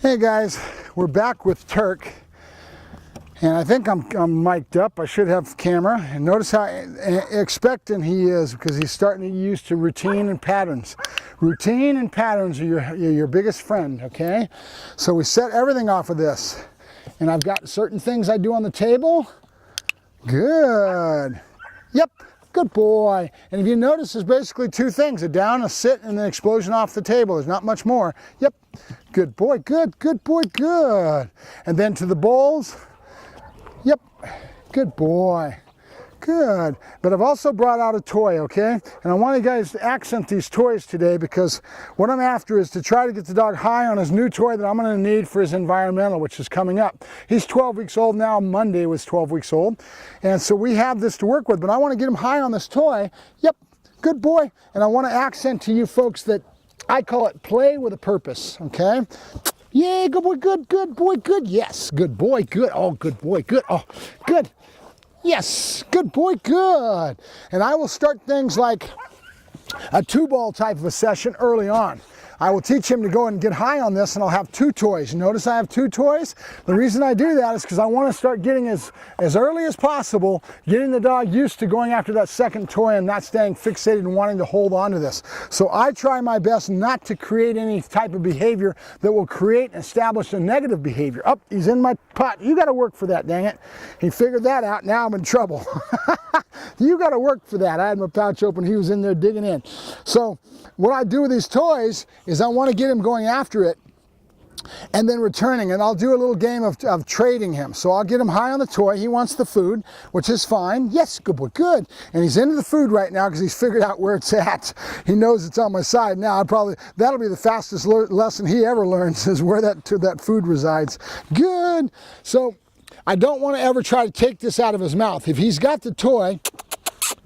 Hey guys, we're back with Turk, and I think I'm mic'd up. I should have camera. And notice how expectant he is because he's starting to get used to routine and patterns. Routine and patterns are your biggest friend, okay? So we set everything off of this, and I've got certain things I do on the table. Good. Yep. Good boy. And if you notice, there's basically two things: a down, a sit, and an explosion off the table. There's not much more. Yep. Good boy. Good. Good boy. Good. And then to the bowls. Yep. Good boy. Good. But I've also brought out a toy, okay? And I want you guys to accent these toys today because what I'm after is to try to get the dog high on his new toy that I'm going to need for his environmental, which is coming up. He's 12 weeks old now. Monday was 12 weeks old. And so we have this to work with, but I want to get him high on this toy. Yep. Good boy. And I want to accent to you folks that I call it play with a purpose, okay? Yeah, good boy, good boy, good. Yes, good boy, good. Oh, good boy, good. Oh, good. Yes, good boy, good. And I will start things like a 2-ball type of a session early on. I will teach him to go and get high on this, and I'll have 2 toys. You notice I have 2 toys? The reason I do that is because I want to start getting as early as possible, getting the dog used to going after that second toy and not staying fixated and wanting to hold on to this. So I try my best not to create any type of behavior that will create and establish a negative behavior. Oh, he's in my pot. You got to work for that, dang it. He figured that out. Now I'm in trouble. You got to work for that. I had my pouch open. He was in there digging in. So what I do with these toys is I want to get him going after it and then returning, and I'll do a little game of trading him. So I'll get him high on the toy. He wants the food, which is fine. Yes, good boy, good. And he's into the food right now because he's figured out where it's at. He knows it's on my side now. That'll be the fastest lesson he ever learns, is where that food resides. Good. So I don't want to ever try to take this out of his mouth. If he's got the toy,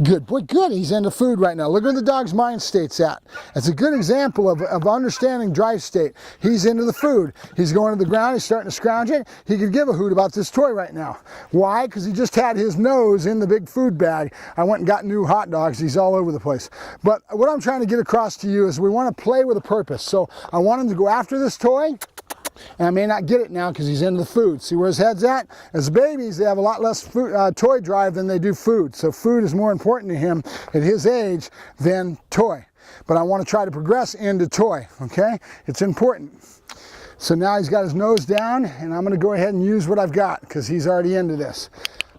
good boy, good. He's into food right now. Look where the dog's mind state's at. That's a good example of understanding drive state. He's into the food. He's going to the ground. He's starting to scrounge it. He could give a hoot about this toy right now. Why? Because he just had his nose in the big food bag. I went and got new hot dogs. He's all over the place. But what I'm trying to get across to you is we want to play with a purpose. So I want him to go after this toy. And I may not get it now because he's into the food. See where his head's at? As babies, they have a lot less toy drive than they do food. So food is more important to him at his age than toy. But I want to try to progress into toy, okay? It's important. So now he's got his nose down, and I'm going to go ahead and use what I've got because he's already into this.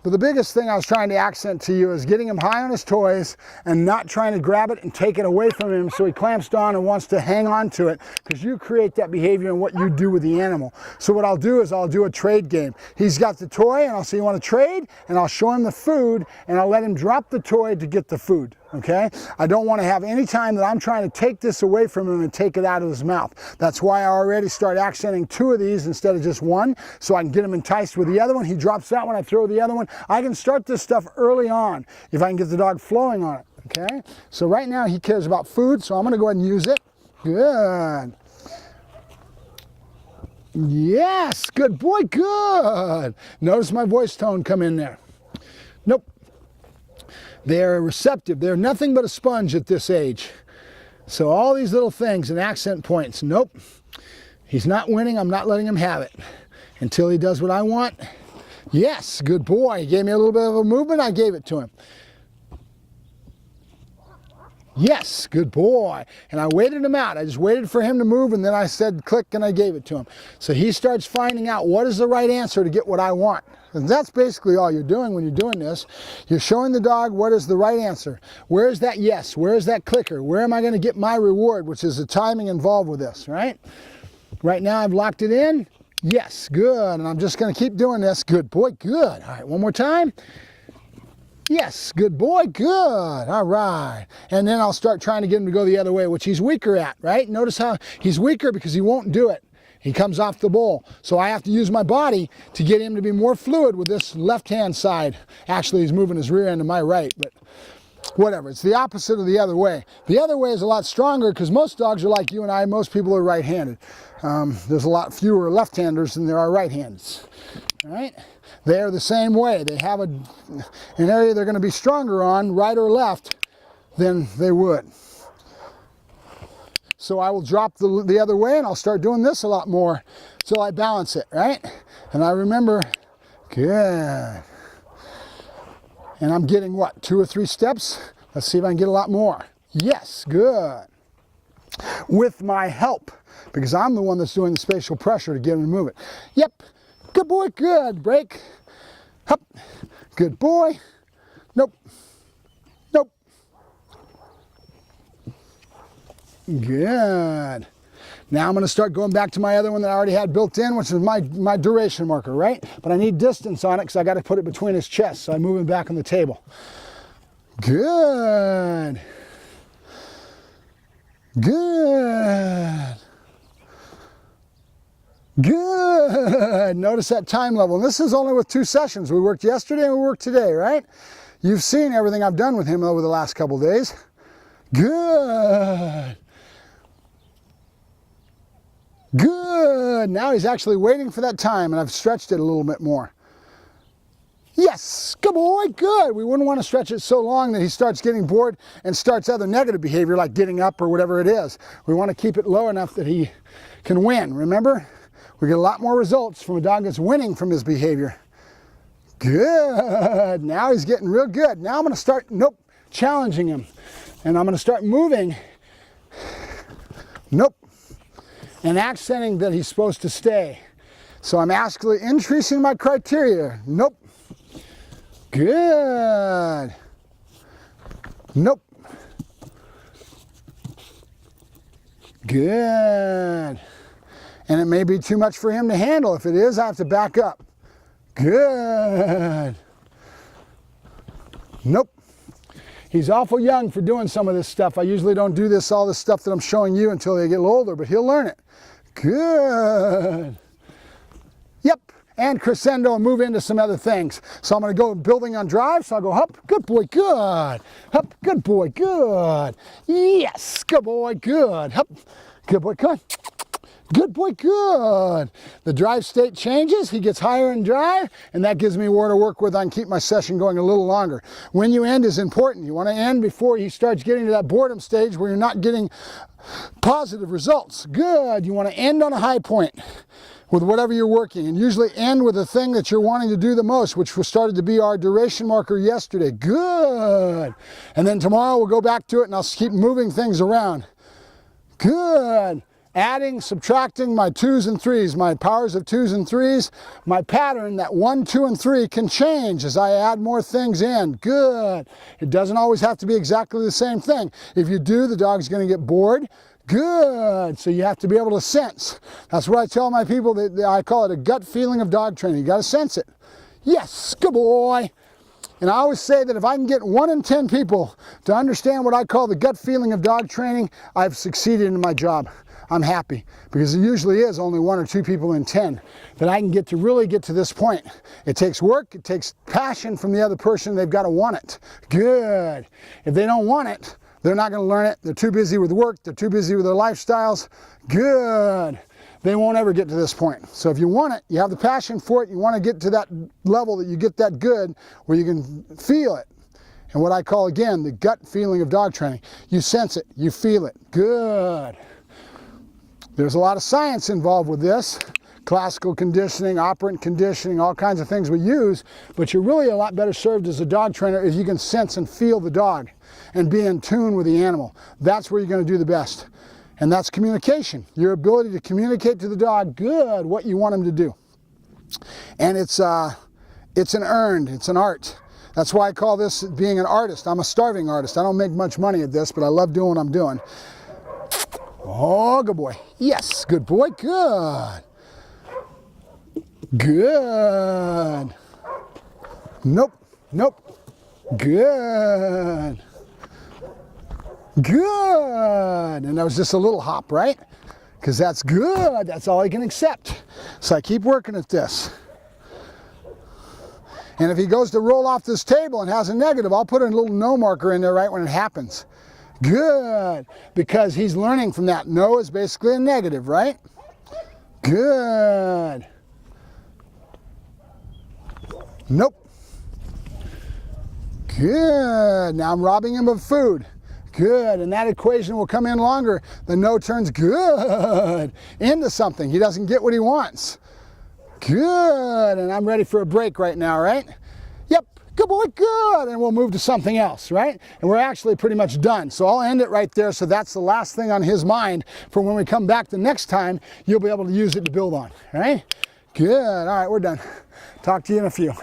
But the biggest thing I was trying to accent to you is getting him high on his toys and not trying to grab it and take it away from him so he clamps down and wants to hang on to it, because you create that behavior in what you do with the animal. So what I'll do is I'll do a trade game. He's got the toy and I'll say, you want to trade? And I'll show him the food and I'll let him drop the toy to get the food. Okay? I don't want to have any time that I'm trying to take this away from him and take it out of his mouth. That's why I already start accenting 2 of these instead of just 1, so I can get him enticed with the other one. He drops that one, I throw the other one. I can start this stuff early on if I can get the dog flowing on it. Okay? So right now he cares about food, so I'm going to go ahead and use it. Good. Yes, good boy, good. Notice my voice tone come in there. Nope. They're receptive. They're nothing but a sponge at this age. So all these little things and accent points. Nope. He's not winning. I'm not letting him have it until he does what I want. Yes, good boy. He gave me a little bit of a movement. I gave it to him. Yes, good boy. And I waited him out. I just waited for him to move, and then I said click, and I gave it to him. So he starts finding out what is the right answer to get what I want. And that's basically all you're doing when you're doing this. You're showing the dog what is the right answer. Where is that yes? Where is that clicker? Where am I going to get my reward, which is the timing involved with this, right? Right now I've locked it in. Yes, good. And I'm just going to keep doing this. Good boy, good. All right, one more time. Yes, good boy, good. All right. And then I'll start trying to get him to go the other way, which he's weaker at, right? Notice how he's weaker because he won't do it. He comes off the bowl. So I have to use my body to get him to be more fluid with this left-hand side. Actually, he's moving his rear end to my right, but whatever. It's the opposite of the other way. The other way is a lot stronger because most dogs are like you and I. Most people are right-handed. There's a lot fewer left-handers than there are right-handers. All right? They are the same way. They have an area they're going to be stronger on, right or left, than they would. So I will drop the other way and I'll start doing this a lot more. till I balance it, right? And I remember, good. And I'm getting what, 2 or 3 steps? Let's see if I can get a lot more. Yes, good. With my help, because I'm the one that's doing the spatial pressure to get him to move it. Yep, good boy, good. Break, up, good boy. Nope, nope. Good. Now I'm going to start going back to my other one that I already had built in, which is my duration marker, right? But I need distance on it because I got to put it between his chest, so I move him back on the table. Good. Good. Good. Notice that time level. And this is only with 2 sessions. We worked yesterday and we worked today, right? You've seen everything I've done with him over the last couple of days. Good. Good. Now he's actually waiting for that time, and I've stretched it a little bit more. Yes, good boy, good. We wouldn't want to stretch it so long that he starts getting bored and starts other negative behavior like getting up or whatever it is. We want to keep it low enough that he can win. Remember, we get a lot more results from a dog that's winning from his behavior. Good. Now he's getting real good. Now I'm going to start, challenging him. And I'm going to start moving. Nope. And accenting that he's supposed to stay. So I'm actually increasing my criteria. Nope. Good. Nope. Good. And it may be too much for him to handle. If it is, I have to back up. Good. Nope. He's awful young for doing some of this stuff. I usually don't do all this stuff that I'm showing you until they get a little older, but he'll learn it. Good. Yep. And crescendo and move into some other things. So I'm going to go building on drive. So I'll go up, good boy, good. Up, good boy, good. Yes, good boy, good. Up, good boy, good. Good boy, good. The drive state changes, he gets higher in drive, and that gives me more to work with. I can keep my session going a little longer. When you end is important. You want to end before he starts getting to that boredom stage where you're not getting positive results. Good. You want to end on a high point with whatever you're working, and usually end with the thing that you're wanting to do the most, which started to be our duration marker yesterday. Good. And then tomorrow we'll go back to it, and I'll keep moving things around. Good. Adding, subtracting my 2s and 3s, my powers of 2s and 3s, my pattern, that 1, 2, and 3 can change as I add more things in. Good. It doesn't always have to be exactly the same thing. If you do, the dog's going to get bored. Good. So you have to be able to sense. That's what I tell my people. That I call it a gut feeling of dog training. You got to sense it. Yes, good boy. And I always say that if I can get 1 in 10 people to understand what I call the gut feeling of dog training, I've succeeded in my job. I'm happy, because it usually is only 1 or 2 people in 10 that I can really get to this point. It takes work, it takes passion from the other person. They've got to want it. Good. If they don't want it, they're not going to learn it. They're too busy with work. They're too busy with their lifestyles. Good. They won't ever get to this point. So if you want it, you have the passion for it, you want to get to that level that you get that good where you can feel it. And what I call, again, the gut feeling of dog training. You sense it, you feel it. Good. There's a lot of science involved with this. Classical conditioning, operant conditioning, all kinds of things we use, but you're really a lot better served as a dog trainer if you can sense and feel the dog and be in tune with the animal. That's where you're going to do the best. And that's communication. Your ability to communicate to the dog good what you want him to do. And it's an art. That's why I call this being an artist. I'm a starving artist. I don't make much money at this, but I love doing what I'm doing. Oh, good boy. Yes, good boy. Good. Good. Nope. Nope. Good. Good. And that was just a little hop, right? Because that's good. That's all I can accept. So I keep working at this. And if he goes to roll off this table and has a negative, I'll put a little no marker in there right when it happens. Good. Because he's learning from that. No is basically a negative, right? Good. Nope. Good. Now I'm robbing him of food. Good, and that equation will come in longer. The no turns good into something. He doesn't get what he wants. Good, and I'm ready for a break right now, right? Yep, good boy, good, and we'll move to something else, right? And we're actually pretty much done, so I'll end it right there, so that's the last thing on his mind for when we come back the next time, you'll be able to use it to build on, all right? Good, all right, we're done. Talk to you in a few.